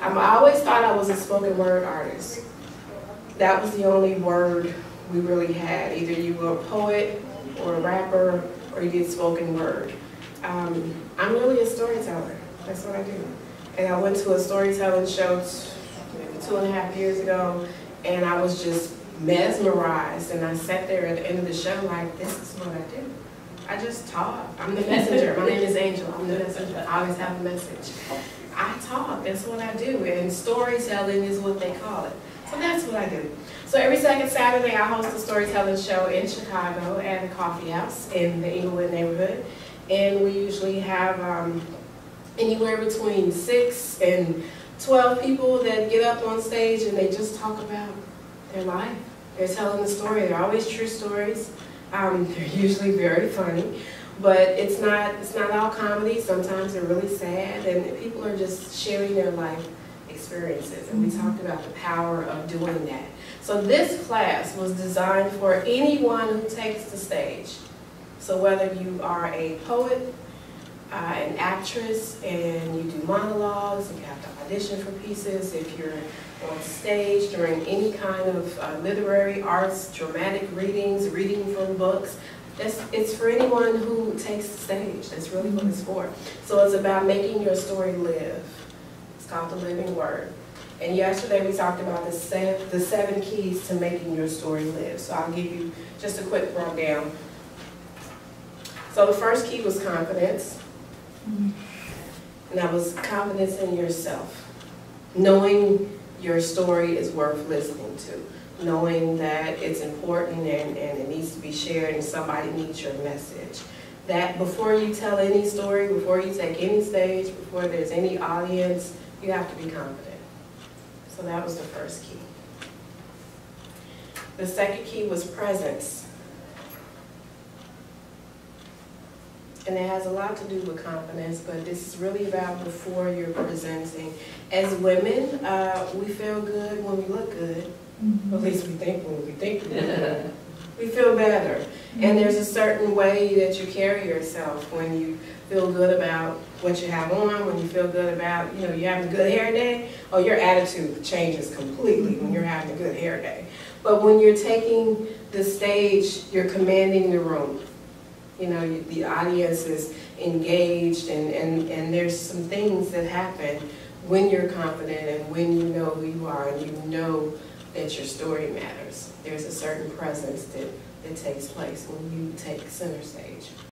I always thought I was a spoken word artist. That was the only word we really had. Either you were a poet or a rapper or you did spoken word. I'm really a storyteller. That's what I do. And I went to a storytelling show maybe 2.5 years ago, and I was just mesmerized. And I sat there at the end of the show like, this is what I do. I just talk. I'm the messenger. My name is Angel. I'm the messenger. I always have a message. I talk. That's what I do. And storytelling is what they call it. So that's what I do. So every second Saturday, I host a storytelling show in Chicago at a coffee house in the Inglewood neighborhood. And we usually have anywhere between 6 and 12 people that get up on stage and they just talk about their life. They're telling the story. They're always true stories. They're usually very funny, but it's not all comedy. Sometimes they're really sad, and people are just sharing their life experiences. And we talked about the power of doing that. So this class was designed for anyone who takes the stage. So whether you are a poet, an actress, and you do monologues, and you have to audition for pieces, if you're on stage during any kind of literary arts, dramatic readings, reading from books, it's for anyone who takes the stage. That's really what it's for. So it's about making your story live. It's called the living word. And yesterday we talked about the 7 keys to making your story live. So I'll give you just a quick rundown. So the first key was confidence. And that was confidence in yourself. Knowing your story is worth listening to. Knowing that it's important and it needs to be shared and somebody needs your message. That before you tell any story, before you take any stage, before there's any audience, you have to be confident. So that was the first key. The second key was presence. And it has a lot to do with confidence, but this is really about before you're presenting. As women, we feel good when we look good. At least we think when we think we look good. We feel better. And there's a certain way that you carry yourself when you feel good about what you have on, when you feel good about, you're having a good hair day, or your attitude changes completely when you're having a good hair day. But when you're taking the stage, you're commanding the room. The audience is engaged, and there's some things that happen when you're confident and when you know who you are and you know that your story matters. There's a certain presence that takes place when you take center stage.